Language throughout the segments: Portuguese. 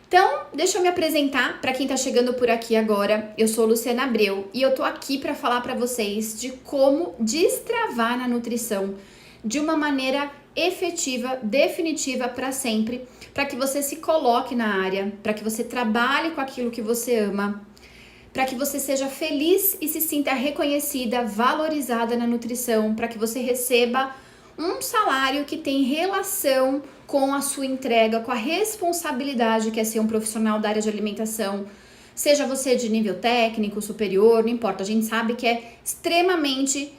Então, deixa eu me apresentar para quem está chegando por aqui agora. Eu sou Luciana Abreu e eu tô aqui para falar para vocês de como destravar na nutrição de uma maneira efetiva, definitiva para sempre, para que você se coloque na área, para que você trabalhe com aquilo que você ama, para que você seja feliz e se sinta reconhecida, valorizada na nutrição, para que você receba um salário que tem relação com a sua entrega, com a responsabilidade que é ser um profissional da área de alimentação, seja você de nível técnico, superior, não importa, a gente sabe que é extremamente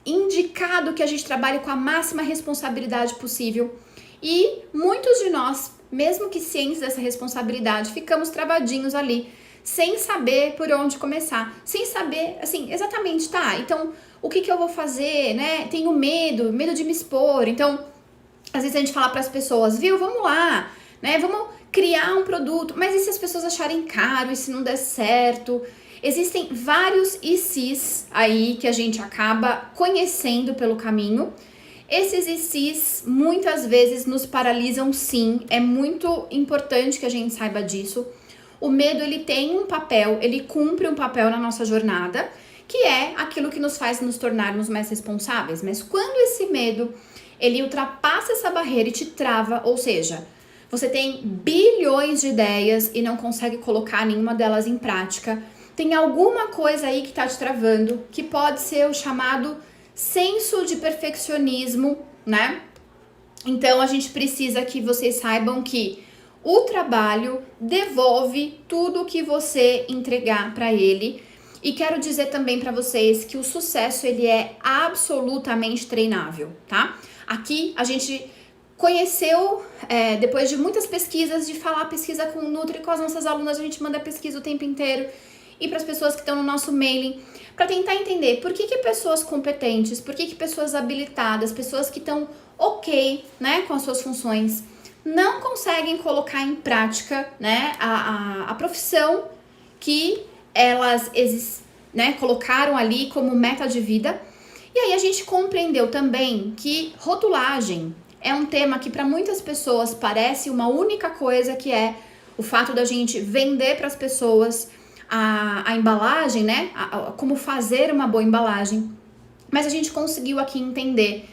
indicado que a gente trabalhe com a máxima responsabilidade possível e muitos de nós, mesmo que cientes dessa responsabilidade, ficamos travadinhos ali, sem saber por onde começar, sem saber, assim, exatamente, tá, então, o que eu vou fazer, né, tenho medo de me expor, então, às vezes a gente fala para as pessoas, viu, vamos lá, né, vamos criar um produto, mas e se as pessoas acharem caro, e se não der certo? Existem vários ICs aí que a gente acaba conhecendo pelo caminho. Esses ICs muitas vezes nos paralisam, sim, é muito importante que a gente saiba disso. O medo, ele tem um papel, ele cumpre um papel na nossa jornada, que é aquilo que nos faz nos tornarmos mais responsáveis. Mas quando esse medo, ele ultrapassa essa barreira e te trava, ou seja, você tem bilhões de ideias e não consegue colocar nenhuma delas em prática, tem alguma coisa aí que tá te travando, que pode ser o chamado senso de perfeccionismo, né? Então, a gente precisa que vocês saibam que o trabalho devolve tudo que você entregar para ele. E quero dizer também para vocês que o sucesso, ele é absolutamente treinável, tá? Aqui a gente conheceu, depois de muitas pesquisas, de falar pesquisa com o Nutri, com as nossas alunas, a gente manda pesquisa o tempo inteiro. E para as pessoas que estão no nosso mailing, para tentar entender por que pessoas competentes, por que pessoas habilitadas, pessoas que estão ok, né, com as suas funções, não conseguem colocar em prática, né, a profissão que elas colocaram ali como meta de vida. E aí a gente compreendeu também que rotulagem é um tema que para muitas pessoas parece uma única coisa, que é o fato da gente vender para as pessoas a embalagem, né, como fazer uma boa embalagem. Mas a gente conseguiu aqui entender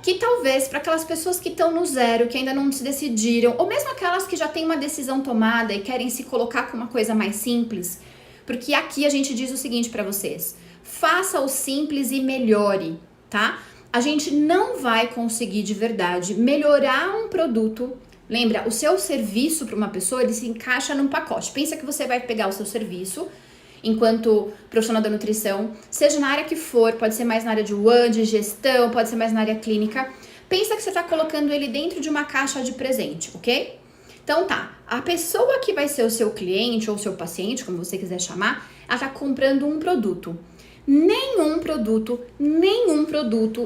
que talvez para aquelas pessoas que estão no zero, que ainda não se decidiram, ou mesmo aquelas que já têm uma decisão tomada e querem se colocar com uma coisa mais simples, porque aqui a gente diz o seguinte para vocês: faça o simples e melhore, tá? A gente não vai conseguir de verdade melhorar um produto. Lembra, o seu serviço para uma pessoa, ele se encaixa num pacote. Pensa que você vai pegar o seu serviço enquanto profissional da nutrição, seja na área que for, pode ser mais na área de de gestão, pode ser mais na área clínica. Pensa que você está colocando ele dentro de uma caixa de presente, ok? Então tá, a pessoa que vai ser o seu cliente ou o seu paciente, como você quiser chamar, ela está comprando um produto. Nenhum produto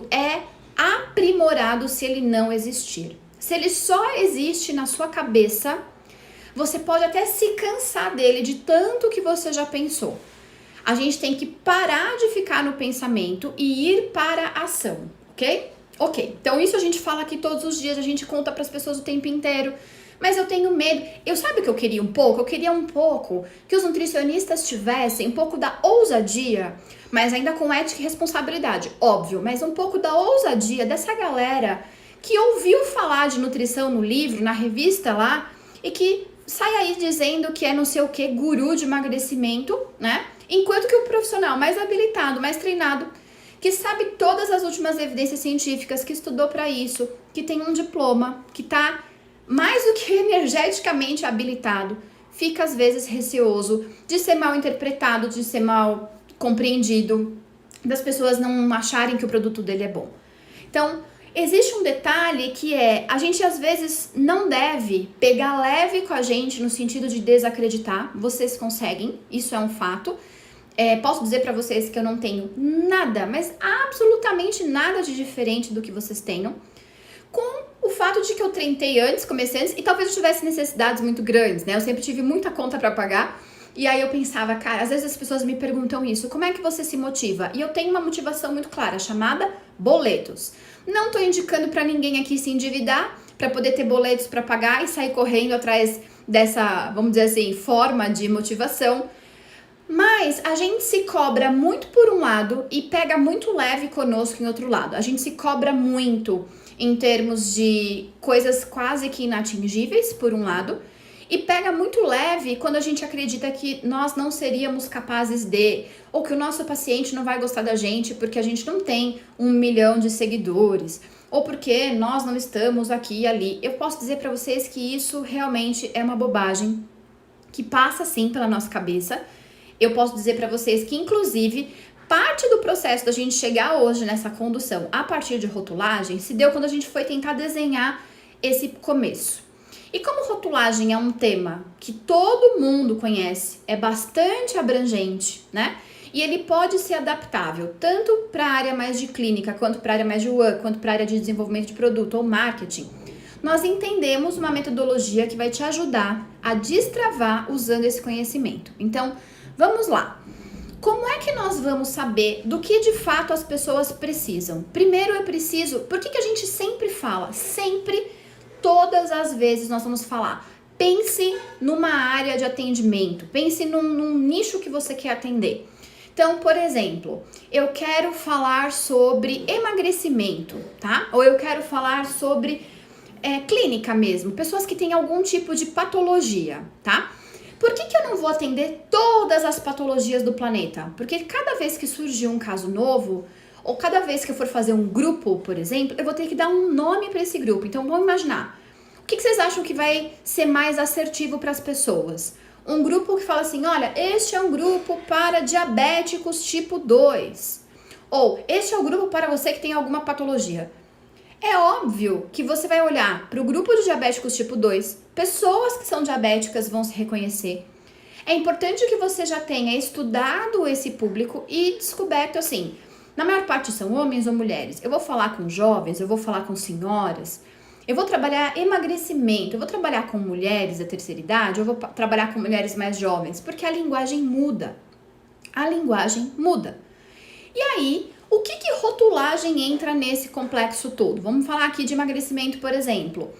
é aprimorado se ele não existir. Se ele só existe na sua cabeça, você pode até se cansar dele de tanto que você já pensou. A gente tem que parar de ficar no pensamento e ir para a ação, ok? Ok, então isso a gente fala aqui todos os dias, a gente conta para as pessoas o tempo inteiro. Mas eu tenho medo. Sabe o que eu queria um pouco? Eu queria um pouco que os nutricionistas tivessem um pouco da ousadia, mas ainda com ética e responsabilidade, óbvio, mas um pouco da ousadia dessa galera que ouviu falar de nutrição no livro, na revista lá, e que sai aí dizendo que é não sei o que, guru de emagrecimento, né? Enquanto que o profissional mais habilitado, mais treinado, que sabe todas as últimas evidências científicas, que estudou para isso, que tem um diploma, que tá mais do que energeticamente habilitado, fica às vezes receoso de ser mal interpretado, de ser mal compreendido, das pessoas não acharem que o produto dele é bom. Então, existe um detalhe que a gente às vezes não deve pegar leve com a gente no sentido de desacreditar. Vocês conseguem, isso é um fato. Posso dizer para vocês que eu não tenho nada, mas absolutamente nada de diferente do que vocês tenham. Com o fato de que eu treinei antes, comecei antes, e talvez eu tivesse necessidades muito grandes, né? Eu sempre tive muita conta para pagar. E aí eu pensava, cara, às vezes as pessoas me perguntam isso, como é que você se motiva? E eu tenho uma motivação muito clara, chamada boletos. Não tô indicando para ninguém aqui se endividar para poder ter boletos para pagar e sair correndo atrás dessa, vamos dizer assim, forma de motivação. Mas a gente se cobra muito por um lado e pega muito leve conosco em outro lado. A gente se cobra muito em termos de coisas quase que inatingíveis, por um lado, e pega muito leve quando a gente acredita que nós não seríamos capazes de, ou que o nosso paciente não vai gostar da gente porque a gente não tem 1 milhão de seguidores, ou porque nós não estamos aqui e ali. Eu posso dizer para vocês que isso realmente é uma bobagem que passa sim pela nossa cabeça. Eu posso dizer para vocês que, inclusive, parte do processo da gente chegar hoje nessa condução a partir de rotulagem se deu quando a gente foi tentar desenhar esse começo. E como rotulagem é um tema que todo mundo conhece, é bastante abrangente, né? E ele pode ser adaptável tanto para a área mais de clínica, quanto para a área mais de UX, quanto para a área de desenvolvimento de produto ou marketing. Nós entendemos uma metodologia que vai te ajudar a destravar usando esse conhecimento. Então, vamos lá. Como é que nós vamos saber do que de fato as pessoas precisam? Primeiro eu preciso, por que a gente sempre fala? Sempre, todas as vezes nós vamos falar. Pense numa área de atendimento, pense num nicho que você quer atender. Então, por exemplo, eu quero falar sobre emagrecimento, tá? Ou eu quero falar sobre clínica mesmo, pessoas que têm algum tipo de patologia, tá? Por que eu não vou atender todas as patologias do planeta? Porque cada vez que surgir um caso novo, ou cada vez que eu for fazer um grupo, por exemplo, eu vou ter que dar um nome para esse grupo. Então, vamos imaginar. O que vocês acham que vai ser mais assertivo para as pessoas? Um grupo que fala assim, olha, este é um grupo para diabéticos tipo 2. Ou, este é o grupo para você que tem alguma patologia. É óbvio que você vai olhar para o grupo de diabéticos tipo 2, pessoas que são diabéticas vão se reconhecer. É importante que você já tenha estudado esse público e descoberto assim, na maior parte são homens ou mulheres. Eu vou falar com jovens, eu vou falar com senhoras, eu vou trabalhar emagrecimento, eu vou trabalhar com mulheres da terceira idade, eu vou trabalhar com mulheres mais jovens, porque a linguagem muda. A linguagem muda. E aí, o que rotulagem entra nesse complexo todo? Vamos falar aqui de emagrecimento, por exemplo.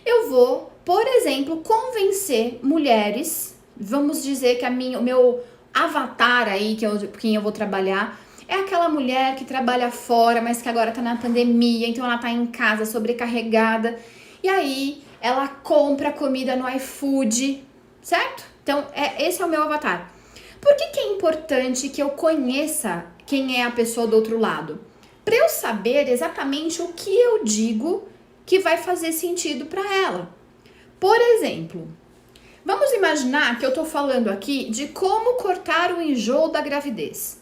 Eu vou, por exemplo, convencer mulheres, vamos dizer que o meu avatar aí, quem eu vou trabalhar, é aquela mulher que trabalha fora, mas que agora tá na pandemia, então ela tá em casa sobrecarregada, e aí ela compra comida no iFood, certo? Então, esse é o meu avatar. Por que é importante que eu conheça quem é a pessoa do outro lado? Para eu saber exatamente o que eu digo que vai fazer sentido para ela. Por exemplo, vamos imaginar que eu tô falando aqui de como cortar o enjoo da gravidez.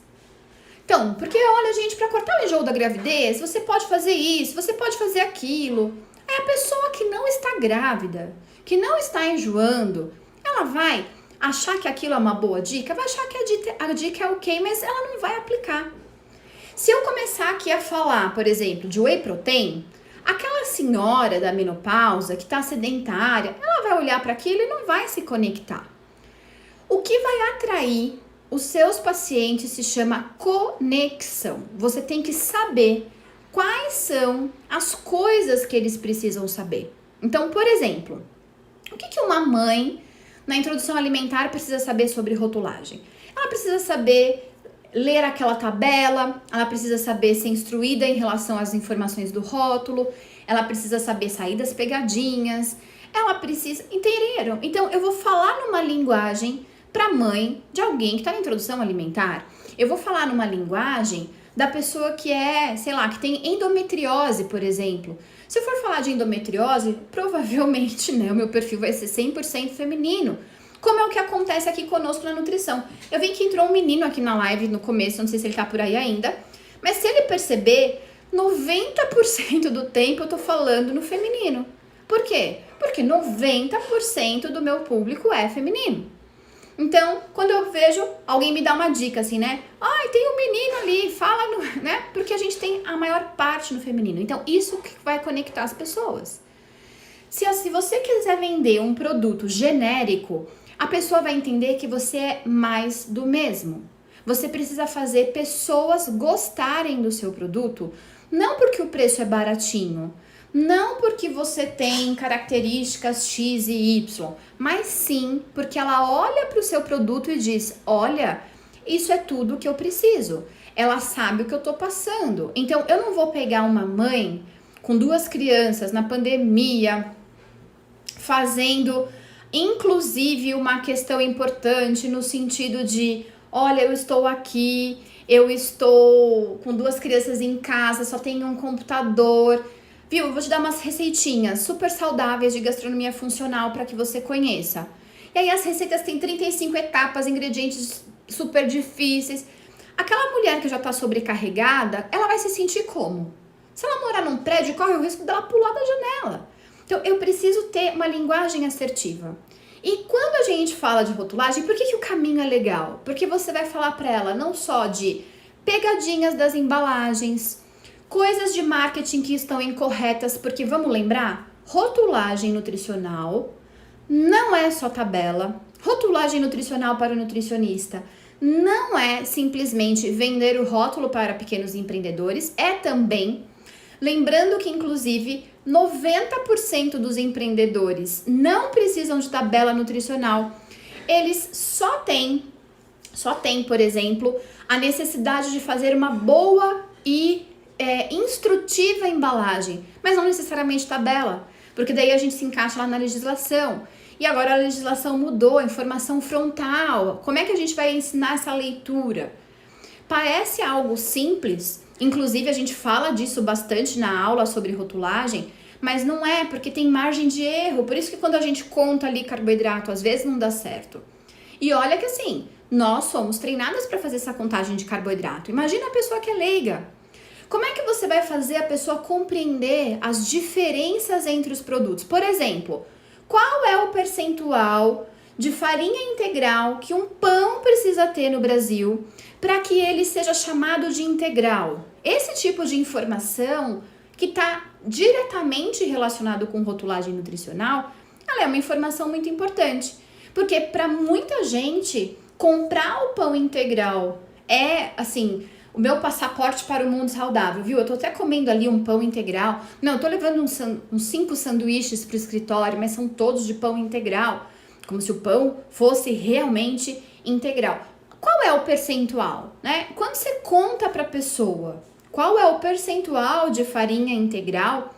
Então, porque olha, gente, para cortar o enjoo da gravidez, você pode fazer isso, você pode fazer aquilo. Aí a pessoa que não está grávida, que não está enjoando, ela vai achar que aquilo é uma boa dica, vai achar que a dica é ok, mas ela não vai aplicar. Se eu começar aqui a falar, por exemplo, de whey protein, aquela senhora da menopausa que está sedentária, ela vai olhar para aquilo e não vai se conectar. O que vai atrair os seus pacientes se chama conexão. Você tem que saber quais são as coisas que eles precisam saber. Então, por exemplo, o que uma mãe na introdução alimentar precisa saber sobre rotulagem? Ela precisa saber ler aquela tabela, ela precisa saber ser instruída em relação às informações do rótulo, ela precisa saber sair das pegadinhas, ela precisa... Entenderam? Então, eu vou falar numa linguagem para mãe de alguém que está na introdução alimentar. Eu vou falar numa linguagem da pessoa que sei lá, que tem endometriose, por exemplo. Se eu for falar de endometriose, provavelmente, né, o meu perfil vai ser 100% feminino, como é o que acontece aqui conosco na nutrição. Eu vi que entrou um menino aqui na live no começo, não sei se ele tá por aí ainda, mas se ele perceber, 90% do tempo eu tô falando no feminino. Por quê? Porque 90% do meu público é feminino. Então, quando eu vejo, alguém me dá uma dica assim, né? Ai, tem um menino ali, fala, né? Porque a gente tem a maior parte no feminino. Então, isso que vai conectar as pessoas. Se você quiser vender um produto genérico, a pessoa vai entender que você é mais do mesmo. Você precisa fazer pessoas gostarem do seu produto, não porque o preço é baratinho, Não porque você tem características X e Y, mas sim porque ela olha para o seu produto e diz: olha, isso é tudo que eu preciso. Ela sabe o que eu tô passando. Então eu não vou pegar uma mãe com 2 crianças na pandemia, fazendo inclusive uma questão importante no sentido de: olha, eu estou aqui, eu estou com 2 crianças em casa, só tenho um computador. Viu? Eu vou te dar umas receitinhas super saudáveis de gastronomia funcional para que você conheça. E aí as receitas têm 35 etapas, ingredientes super difíceis. Aquela mulher que já está sobrecarregada, ela vai se sentir como? Se ela morar num prédio, corre o risco dela pular da janela. Então eu preciso ter uma linguagem assertiva. E quando a gente fala de rotulagem, por que o caminho é legal? Porque você vai falar para ela não só de pegadinhas das embalagens, coisas de marketing que estão incorretas, porque vamos lembrar, rotulagem nutricional não é só tabela. Rotulagem nutricional para o nutricionista não é simplesmente vender o rótulo para pequenos empreendedores, é também, lembrando que inclusive 90% dos empreendedores não precisam de tabela nutricional. Eles só têm, por exemplo, a necessidade de fazer uma boa e instrutiva embalagem, mas não necessariamente tabela, porque daí a gente se encaixa lá na legislação. E agora a legislação mudou, a informação frontal. Como é que a gente vai ensinar essa leitura? Parece algo simples, inclusive a gente fala disso bastante na aula sobre rotulagem, mas não é, porque tem margem de erro. Por isso que quando a gente conta ali carboidrato, às vezes não dá certo. E olha que assim, nós somos treinadas para fazer essa contagem de carboidrato. Imagina a pessoa que é leiga. Como é que você vai fazer a pessoa compreender as diferenças entre os produtos? Por exemplo, qual é o percentual de farinha integral que um pão precisa ter no Brasil para que ele seja chamado de integral? Esse tipo de informação que está diretamente relacionado com rotulagem nutricional, ela é uma informação muito importante, porque para muita gente comprar o pão integral é assim, o meu passaporte para o mundo saudável, viu? Eu tô até comendo ali um pão integral. Não, eu tô levando uns 5 sanduíches pro escritório, mas são todos de pão integral. Como se o pão fosse realmente integral. Qual é o percentual, né? Quando você conta pra pessoa qual é o percentual de farinha integral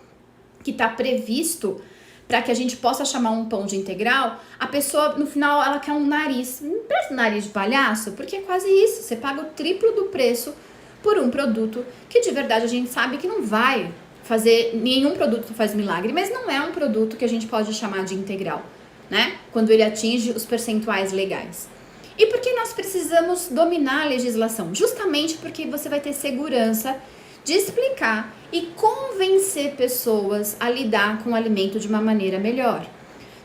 que tá previsto para que a gente possa chamar um pão de integral, a pessoa, no final, ela quer um nariz. Não parece um nariz de palhaço? Porque é quase isso. Você paga o triplo do preço por um produto que, de verdade, a gente sabe que não vai fazer... Nenhum produto faz milagre, mas não é um produto que a gente pode chamar de integral, né? Quando ele atinge os percentuais legais. E por que nós precisamos dominar a legislação? Justamente porque você vai ter segurança de explicar e convencer pessoas a lidar com o alimento de uma maneira melhor.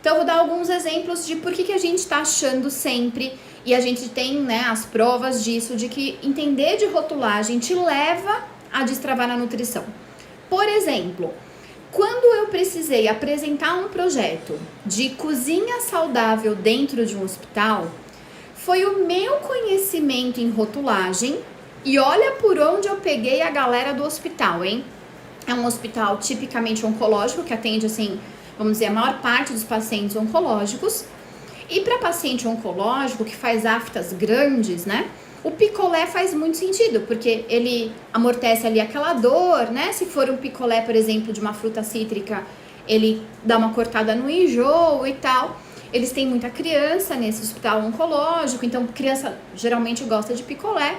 Então, eu vou dar alguns exemplos de por que a gente está achando sempre, e a gente tem, né, as provas disso, de que entender de rotulagem te leva a destravar na nutrição. Por exemplo, quando eu precisei apresentar um projeto de cozinha saudável dentro de um hospital, foi o meu conhecimento em rotulagem. E olha por onde eu peguei a galera do hospital, hein? É um hospital tipicamente oncológico, que atende, assim, vamos dizer, a maior parte dos pacientes oncológicos. E para paciente oncológico, que faz aftas grandes, né? O picolé faz muito sentido, porque ele amortece ali aquela dor, né? Se for um picolé, por exemplo, de uma fruta cítrica, ele dá uma cortada no enjoo e tal. Eles têm muita criança nesse hospital oncológico, então criança geralmente gosta de picolé.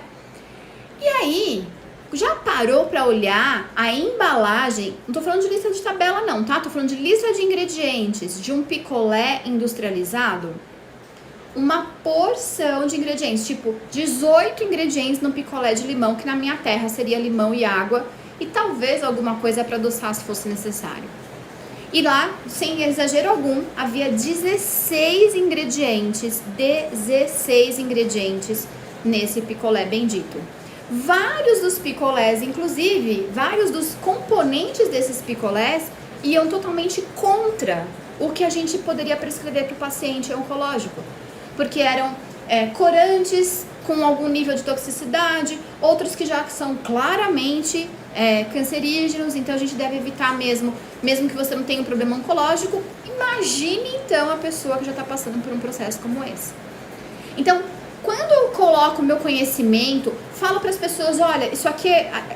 E aí, já parou para olhar a embalagem? Não tô falando de lista de tabela não, tá? Tô falando de lista de ingredientes de um picolé industrializado. Uma porção de ingredientes, tipo 18 ingredientes no picolé de limão, que na minha terra seria limão e água, e talvez alguma coisa para adoçar se fosse necessário. E lá, sem exagero algum, havia 16 ingredientes nesse picolé bendito. Vários dos picolés, inclusive, vários dos componentes desses picolés iam totalmente contra o que a gente poderia prescrever para o paciente oncológico. Porque eram corantes com algum nível de toxicidade, outros que já são claramente cancerígenos, então a gente deve evitar mesmo que você não tenha um problema oncológico. Imagine então a pessoa que já está passando por um processo como esse. Então, quando eu coloco o meu conhecimento, falo para as pessoas, olha, isso aqui,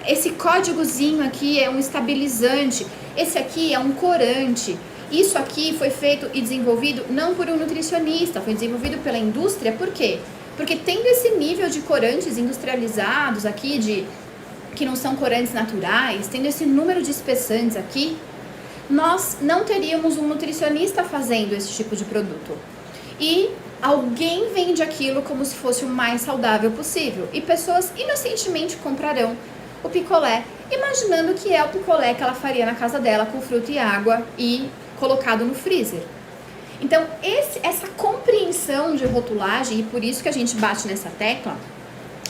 esse códigozinho aqui é um estabilizante, esse aqui é um corante, isso aqui foi feito e desenvolvido não por um nutricionista, foi desenvolvido pela indústria, por quê? Porque tendo esse nível de corantes industrializados aqui, que não são corantes naturais, tendo esse número de espessantes aqui, nós não teríamos um nutricionista fazendo esse tipo de produto. E alguém vende aquilo como se fosse o mais saudável possível. E pessoas inocentemente comprarão o picolé, imaginando que é o picolé que ela faria na casa dela com fruta e água e colocado no freezer. Então, essa compreensão de rotulagem, e por isso que a gente bate nessa tecla,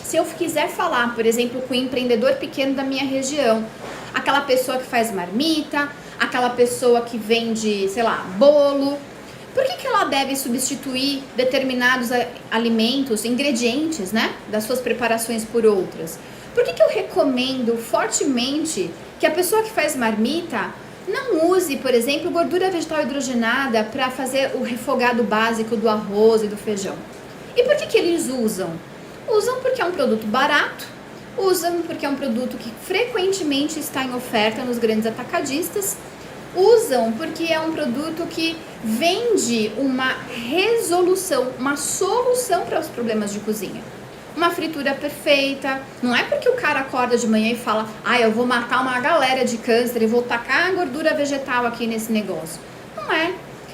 se eu quiser falar, por exemplo, com o empreendedor pequeno da minha região, aquela pessoa que faz marmita, aquela pessoa que vende, sei lá, bolo, por que ela deve substituir determinados alimentos, ingredientes, né, das suas preparações por outras? Por que eu recomendo fortemente que a pessoa que faz marmita não use, por exemplo, gordura vegetal hidrogenada para fazer o refogado básico do arroz e do feijão? E por que eles usam? Usam porque é um produto barato, usam porque é um produto que frequentemente está em oferta nos grandes atacadistas, usam porque é um produto que vende uma resolução, uma solução para os problemas de cozinha. Uma fritura perfeita, não é porque o cara acorda de manhã e fala, eu vou matar uma galera de câncer e vou tacar a gordura vegetal aqui nesse negócio. Não é.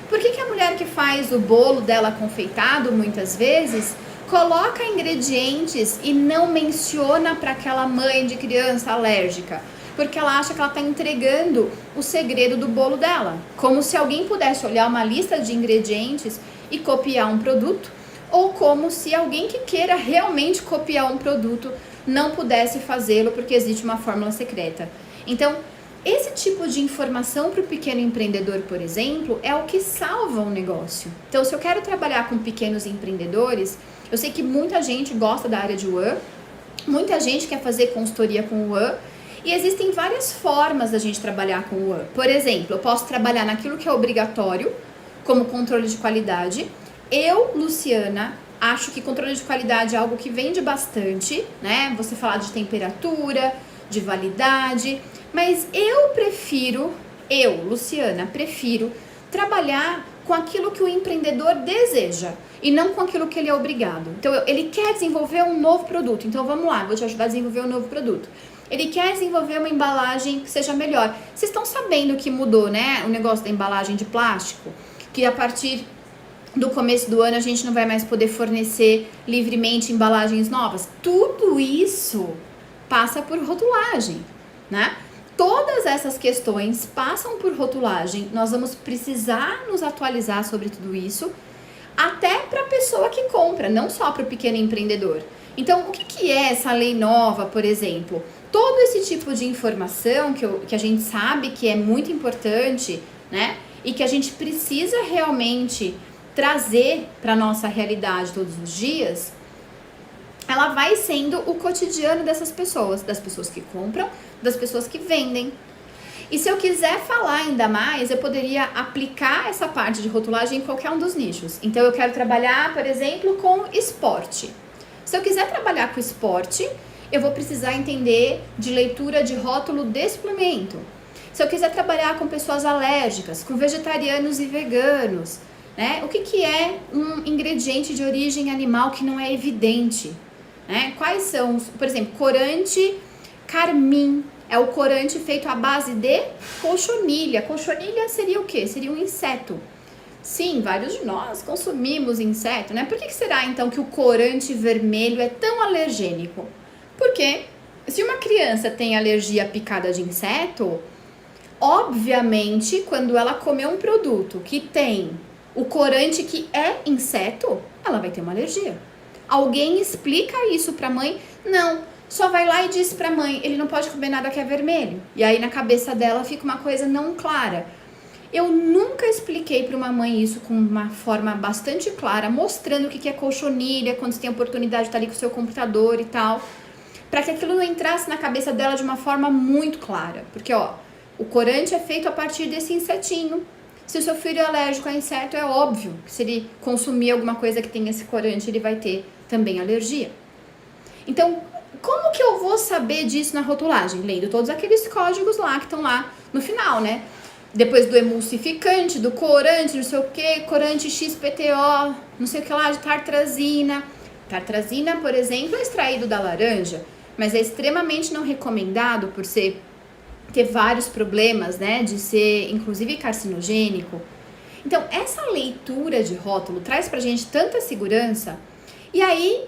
Por que a mulher que faz o bolo dela confeitado, muitas vezes, coloca ingredientes e não menciona para aquela mãe de criança alérgica? Porque ela acha que ela está entregando o segredo do bolo dela. Como se alguém pudesse olhar uma lista de ingredientes e copiar um produto, ou como se alguém que queira realmente copiar um produto não pudesse fazê-lo porque existe uma fórmula secreta. Então, esse tipo de informação para o pequeno empreendedor, por exemplo, é o que salva um negócio. Então, se eu quero trabalhar com pequenos empreendedores, eu sei que muita gente gosta da área de WAN, muita gente quer fazer consultoria com WAN, e existem várias formas da gente trabalhar com o WAN. Por exemplo, eu posso trabalhar naquilo que é obrigatório, como controle de qualidade. Eu, Luciana, acho que controle de qualidade é algo que vende bastante, né? Você falar de temperatura, de validade, mas eu, Luciana, prefiro trabalhar com aquilo que o empreendedor deseja e não com aquilo que ele é obrigado. Então, ele quer desenvolver um novo produto, então vamos lá, vou te ajudar a desenvolver um novo produto. Ele quer desenvolver uma embalagem que seja melhor. Vocês estão sabendo que mudou, né, o negócio da embalagem de plástico? Que a partir do começo do ano a gente não vai mais poder fornecer livremente embalagens novas. Tudo isso passa por rotulagem, né? Todas essas questões passam por rotulagem. Nós vamos precisar nos atualizar sobre tudo isso, até para a pessoa que compra, não só para o pequeno empreendedor. Então, o que é essa lei nova, por exemplo? Todo esse tipo de informação que a gente sabe que é muito importante, né? E que a gente precisa realmente trazer para a nossa realidade todos os dias, ela vai sendo o cotidiano dessas pessoas, das pessoas que compram, das pessoas que vendem. E se eu quiser falar ainda mais, eu poderia aplicar essa parte de rotulagem em qualquer um dos nichos. Então, eu quero trabalhar, por exemplo, com esporte. Se eu quiser trabalhar com esporte, eu vou precisar entender de leitura de rótulo de suplemento. Se eu quiser trabalhar com pessoas alérgicas, com vegetarianos e veganos, né? O que é um ingrediente de origem animal que não é evidente? Né? Quais são, por exemplo, corante carmim, é o corante feito à base de cochonilha. Cochonilha seria o quê? Seria um inseto. Sim, vários de nós consumimos inseto, né? Por que será então que o corante vermelho é tão alergênico? Porque se uma criança tem alergia à picada de inseto, obviamente quando ela comer um produto que tem o corante que é inseto, ela vai ter uma alergia. Alguém explica isso pra mãe? Não, só vai lá e diz pra mãe, ele não pode comer nada que é vermelho. E aí na cabeça dela fica uma coisa não clara. Eu nunca expliquei para uma mãe isso com uma forma bastante clara, mostrando o que é cochonilha, quando você tem a oportunidade de estar ali com o seu computador e tal, para que aquilo não entrasse na cabeça dela de uma forma muito clara. Porque, ó, o corante é feito a partir desse insetinho. Se o seu filho é alérgico a inseto, é óbvio que se ele consumir alguma coisa que tem esse corante, ele vai ter também alergia. Então, como que eu vou saber disso na rotulagem? Lendo todos aqueles códigos lá que estão lá no final, né? Depois do emulsificante, do corante, não sei o que, corante XPTO, não sei o que lá, de tartrazina. Tartrazina, por exemplo, é extraído da laranja, mas é extremamente não recomendado por ter vários problemas, né, de ser inclusive carcinogênico. Então, essa leitura de rótulo traz pra gente tanta segurança. E aí,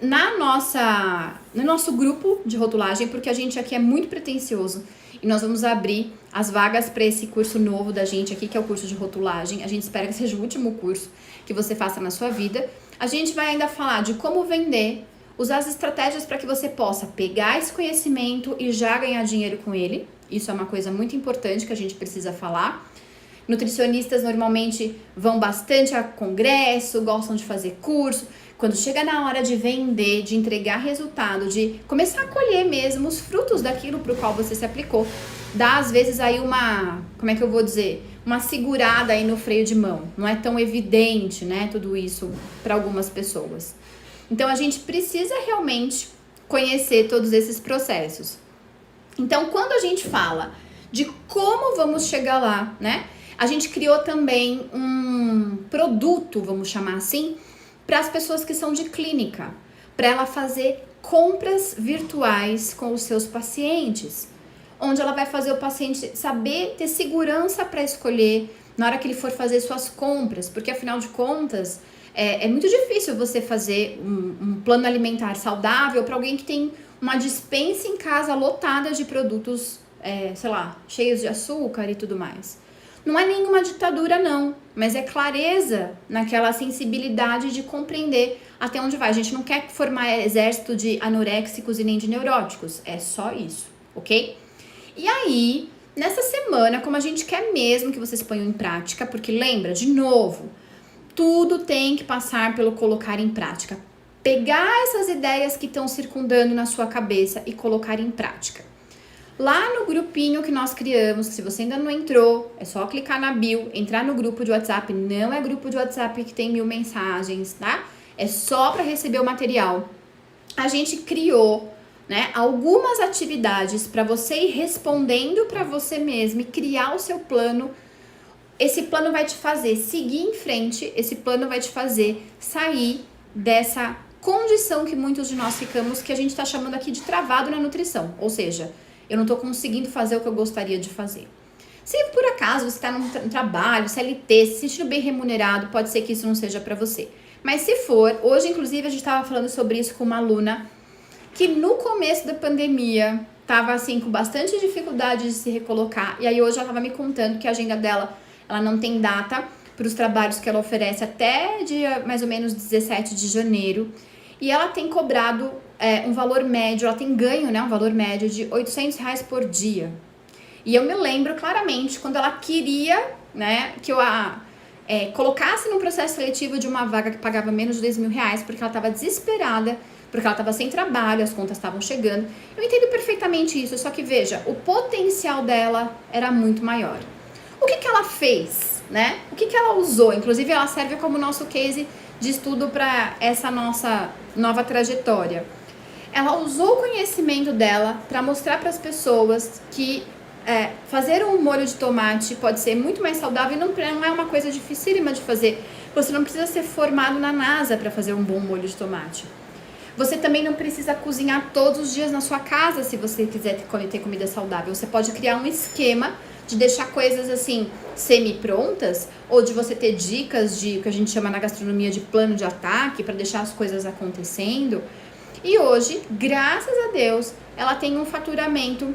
no nosso grupo de rotulagem, porque a gente aqui é muito pretensioso e nós vamos abrir as vagas para esse curso novo da gente aqui, que é o curso de rotulagem. A gente espera que seja o último curso que você faça na sua vida. A gente vai ainda falar de como vender, usar as estratégias para que você possa pegar esse conhecimento e já ganhar dinheiro com ele. Isso é uma coisa muito importante que a gente precisa falar. Nutricionistas normalmente vão bastante a congresso, gostam de fazer curso. Quando chega na hora de vender, de entregar resultado, de começar a colher mesmo os frutos daquilo para o qual você se aplicou, dá às vezes aí uma, como é que eu vou dizer, uma segurada aí no freio de mão. Não é tão evidente, né, tudo isso para algumas pessoas. Então a gente precisa realmente conhecer todos esses processos. Então, quando a gente fala de como vamos chegar lá, né? A gente criou também um produto, vamos chamar assim, para as pessoas que são de clínica, para ela fazer compras virtuais com os seus pacientes, onde ela vai fazer o paciente saber ter segurança para escolher na hora que ele for fazer suas compras, porque afinal de contas é muito difícil você fazer um plano alimentar saudável para alguém que tem uma despensa em casa lotada de produtos, sei lá, cheios de açúcar e tudo mais. Não é nenhuma ditadura não, mas é clareza naquela sensibilidade de compreender até onde vai. A gente não quer formar exército de anoréxicos e nem de neuróticos, é só isso, ok? E aí, nessa semana, como a gente quer mesmo que vocês ponham em prática, porque lembra, de novo, tudo tem que passar pelo colocar em prática. Pegar essas ideias que estão circundando na sua cabeça e colocar em prática. Lá no grupinho que nós criamos, se você ainda não entrou, é só clicar na bio, entrar no grupo de WhatsApp. Não é grupo de WhatsApp que tem 1000 mensagens, tá? É só para receber o material. A gente criou, né, algumas atividades para você ir respondendo para você mesmo e criar o seu plano. Esse plano vai te fazer seguir em frente, esse plano vai te fazer sair dessa condição que muitos de nós ficamos, que a gente está chamando aqui de travado na nutrição. Ou seja, eu não estou conseguindo fazer o que eu gostaria de fazer. Se por acaso você está num trabalho, CLT, se sentindo bem remunerado, pode ser que isso não seja para você. Mas se for, hoje inclusive a gente estava falando sobre isso com uma aluna que no começo da pandemia estava assim com bastante dificuldade de se recolocar. E aí hoje ela estava me contando que a agenda dela, ela não tem data para os trabalhos que ela oferece até dia mais ou menos 17 de janeiro. E ela tem cobrado um valor médio, ela tem ganho, né, um valor médio de R$800 por dia. E eu me lembro claramente quando ela queria, né, que eu colocasse no processo seletivo de uma vaga que pagava menos de R$10.000, porque ela estava desesperada, porque ela estava sem trabalho, as contas estavam chegando. Eu entendo perfeitamente isso, só que veja, o potencial dela era muito maior. O que ela fez, né? O que ela usou? Inclusive, ela serve como nosso case de estudo para essa nossa nova trajetória. Ela usou o conhecimento dela para mostrar para as pessoas que fazer um molho de tomate pode ser muito mais saudável e não é uma coisa dificílima de fazer. Você não precisa ser formado na NASA para fazer um bom molho de tomate. Você também não precisa cozinhar todos os dias na sua casa se você quiser ter comida saudável. Você pode criar um esquema de deixar coisas assim semi-prontas, ou de você ter dicas de o que a gente chama na gastronomia de plano de ataque para deixar as coisas acontecendo. E hoje, graças a Deus, ela tem um faturamento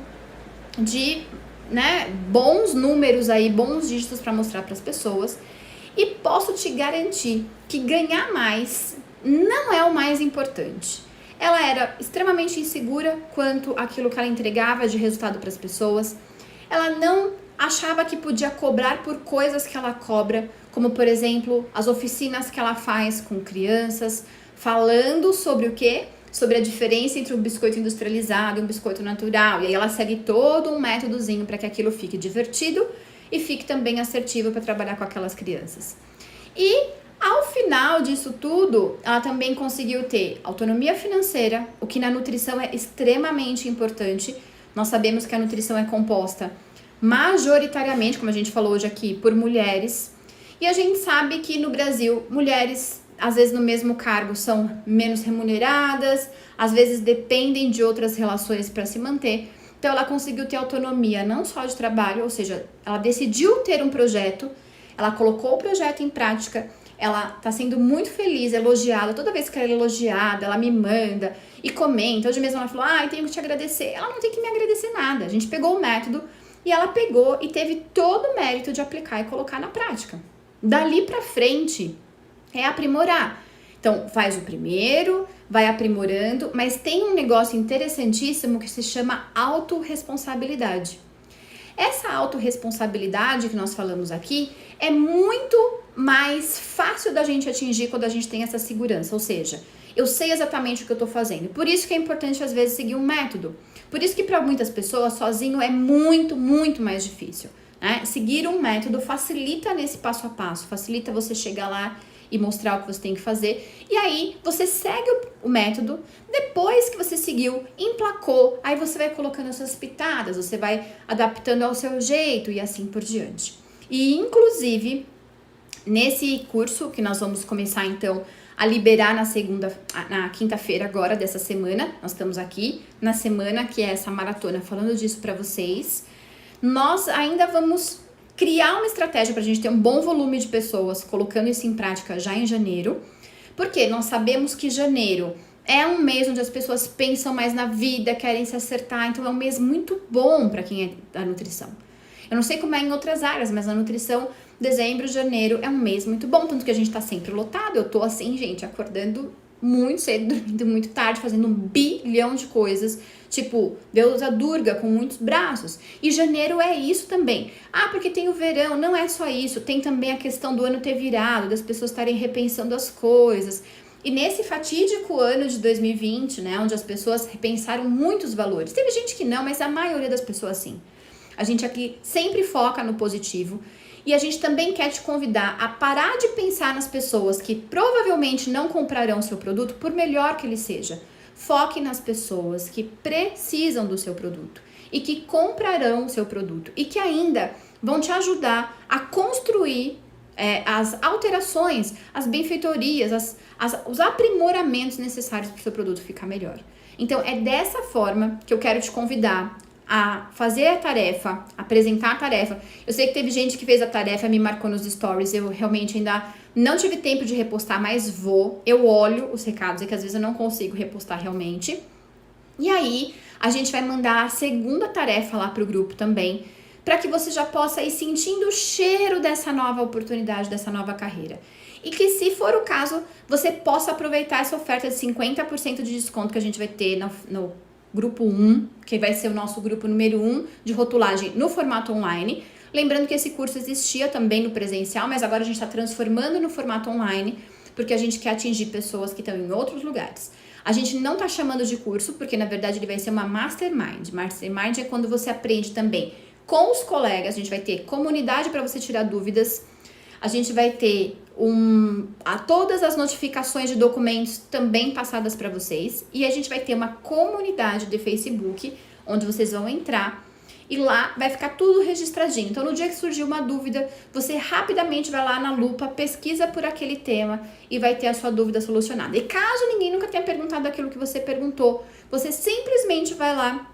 de, né, bons números aí, bons dígitos para mostrar para as pessoas. E posso te garantir que ganhar mais não é o mais importante. Ela era extremamente insegura quanto àquilo que ela entregava de resultado para as pessoas. Ela não achava que podia cobrar por coisas que ela cobra, como por exemplo, as oficinas que ela faz com crianças, falando sobre o quê? sobre a diferença entre um biscoito industrializado e um biscoito natural. E aí ela segue todo um métodozinho para que aquilo fique divertido e fique também assertivo para trabalhar com aquelas crianças. E ao final disso tudo, ela também conseguiu ter autonomia financeira, o que na nutrição é extremamente importante. Nós sabemos que a nutrição é composta majoritariamente, como a gente falou hoje aqui, por mulheres. E a gente sabe que no Brasil, mulheres, às vezes no mesmo cargo, são menos remuneradas, às vezes dependem de outras relações para se manter. Então ela conseguiu ter autonomia não só de trabalho, ou seja, ela decidiu ter um projeto, ela colocou o projeto em prática, ela tá sendo muito feliz, elogiada, toda vez que ela é elogiada, ela me manda e comenta. Hoje mesmo ela falou, tenho que te agradecer. Ela não tem que me agradecer nada, a gente pegou o método e ela pegou e teve todo o mérito de aplicar e colocar na prática. Dali pra frente é aprimorar. Então, faz o primeiro, vai aprimorando, mas tem um negócio interessantíssimo que se chama autorresponsabilidade. Essa autorresponsabilidade que nós falamos aqui é muito mais fácil da gente atingir quando a gente tem essa segurança, ou seja, eu sei exatamente o que eu tô fazendo. Por isso que é importante às vezes seguir um método. Por isso que para muitas pessoas sozinho é muito, muito mais difícil, né? Seguir um método facilita nesse passo a passo, facilita você chegar lá e mostrar o que você tem que fazer. E aí você segue o método, depois que você seguiu, emplacou, aí você vai colocando as suas pitadas, você vai adaptando ao seu jeito e assim por diante. E inclusive, nesse curso que nós vamos começar então a liberar na quinta-feira agora dessa semana, nós estamos aqui na semana que é essa maratona falando disso para vocês, nós ainda vamos criar uma estratégia para a gente ter um bom volume de pessoas colocando isso em prática já em janeiro, porque nós sabemos que janeiro é um mês onde as pessoas pensam mais na vida, querem se acertar, então é um mês muito bom para quem é da nutrição. Eu não sei como é em outras áreas, mas na nutrição, dezembro, janeiro é um mês muito bom, tanto que a gente tá sempre lotado. Eu tô assim, gente, acordando muito cedo, dormindo muito tarde, fazendo 1 bilhão de coisas, tipo, deusa Durga com muitos braços. E janeiro é isso também. Porque tem o verão, não é só isso, tem também a questão do ano ter virado, das pessoas estarem repensando as coisas. E nesse fatídico ano de 2020, né, onde as pessoas repensaram muitos valores. Teve gente que não, mas a maioria das pessoas sim. A gente aqui sempre foca no positivo e a gente também quer te convidar a parar de pensar nas pessoas que provavelmente não comprarão o seu produto, por melhor que ele seja. Foque nas pessoas que precisam do seu produto e que comprarão o seu produto e que ainda vão te ajudar a construir as alterações, as benfeitorias, os aprimoramentos necessários para o seu produto ficar melhor. Então é dessa forma que eu quero te convidar a fazer a tarefa, apresentar a tarefa. Eu sei que teve gente que fez a tarefa, me marcou nos stories, eu realmente ainda não tive tempo de repostar, mas eu olho os recados, é que às vezes eu não consigo repostar realmente. E aí, a gente vai mandar a segunda tarefa lá pro grupo também, para que você já possa ir sentindo o cheiro dessa nova oportunidade, dessa nova carreira. E que, se for o caso, você possa aproveitar essa oferta de 50% de desconto que a gente vai ter no grupo 1, que vai ser o nosso grupo número 1 de rotulagem no formato online. Lembrando que esse curso existia também no presencial, mas agora a gente está transformando no formato online, porque a gente quer atingir pessoas que estão em outros lugares. A gente não está chamando de curso, porque na verdade ele vai ser uma mastermind. Mastermind é quando você aprende também com os colegas, a gente vai ter comunidade para você tirar dúvidas, a gente vai ter todas as notificações de documentos também passadas para vocês, e a gente vai ter uma comunidade de Facebook, onde vocês vão entrar, e lá vai ficar tudo registradinho. Então, no dia que surgir uma dúvida, você rapidamente vai lá na lupa, pesquisa por aquele tema e vai ter a sua dúvida solucionada. E caso ninguém nunca tenha perguntado aquilo que você perguntou, você simplesmente vai lá,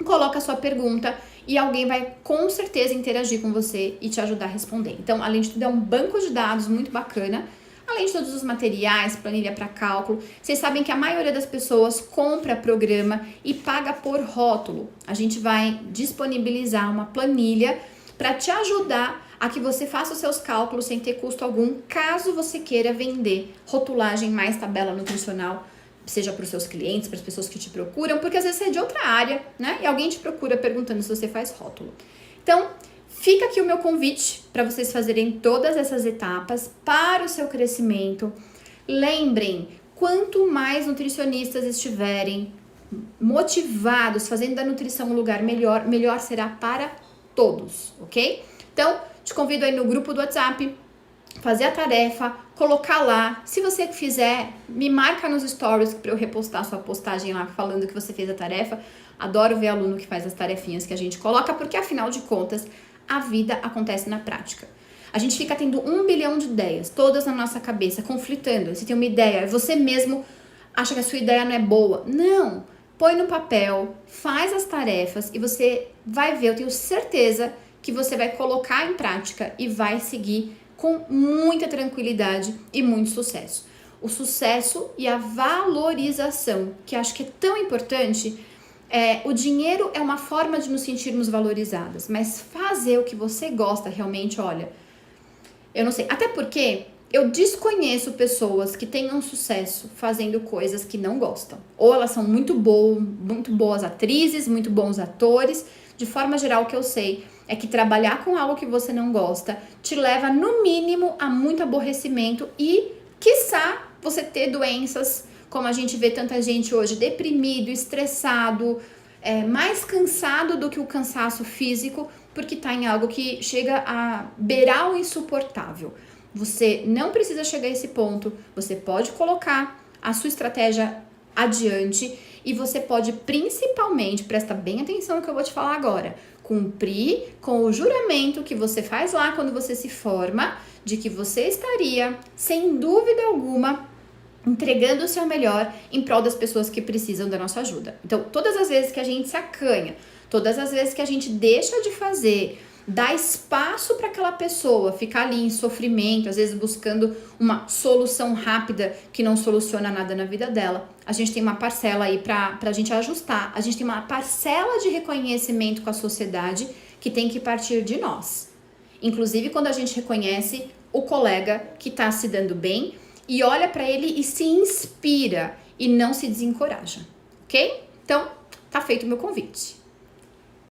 coloca a sua pergunta e alguém vai com certeza interagir com você e te ajudar a responder. Então, além de tudo, é um banco de dados muito bacana. Além de todos os materiais, planilha para cálculo, vocês sabem que a maioria das pessoas compra programa e paga por rótulo. A gente vai disponibilizar uma planilha para te ajudar a que você faça os seus cálculos sem ter custo algum, caso você queira vender rotulagem mais tabela nutricional, seja para os seus clientes, para as pessoas que te procuram, porque às vezes você é de outra área, né? E alguém te procura perguntando se você faz rótulo. Então, fica aqui o meu convite para vocês fazerem todas essas etapas para o seu crescimento. Lembrem, quanto mais nutricionistas estiverem motivados, fazendo da nutrição um lugar melhor, melhor será para todos, ok? Então, te convido aí no grupo do WhatsApp, fazer a tarefa, colocar lá. Se você fizer, me marca nos stories para eu repostar sua postagem lá falando que você fez a tarefa. Adoro ver aluno que faz as tarefinhas que a gente coloca, porque afinal de contas, a vida acontece na prática. A gente fica tendo 1 bilhão de ideias, todas na nossa cabeça, conflitando. Você tem uma ideia, você mesmo acha que a sua ideia não é boa. Não! Põe no papel, faz as tarefas e você vai ver, eu tenho certeza que você vai colocar em prática e vai seguir com muita tranquilidade e muito sucesso. O sucesso e a valorização, que acho que é tão importante, o dinheiro é uma forma de nos sentirmos valorizadas, mas fazer o que você gosta realmente, olha, eu não sei, até porque eu desconheço pessoas que tenham sucesso fazendo coisas que não gostam. Ou elas são muito boas atrizes, muito bons atores. De forma geral, o que eu sei é que trabalhar com algo que você não gosta te leva, no mínimo, a muito aborrecimento e, quiçá, você ter doenças, como a gente vê tanta gente hoje, deprimido, estressado, mais cansado do que o cansaço físico, porque está em algo que chega a beirar o insuportável. Você não precisa chegar a esse ponto, você pode colocar a sua estratégia adiante e você pode principalmente, presta bem atenção no que eu vou te falar agora, cumprir com o juramento que você faz lá quando você se forma, de que você estaria, sem dúvida alguma, entregando o seu melhor em prol das pessoas que precisam da nossa ajuda. Então, todas as vezes que a gente se acanha, todas as vezes que a gente deixa de fazer, dá espaço para aquela pessoa ficar ali em sofrimento, às vezes buscando uma solução rápida que não soluciona nada na vida dela, a gente tem uma parcela aí para a gente ajustar, a gente tem uma parcela de reconhecimento com a sociedade que tem que partir de nós. Inclusive quando a gente reconhece o colega que está se dando bem e olha para ele e se inspira e não se desencoraja, ok? Então, tá feito o meu convite.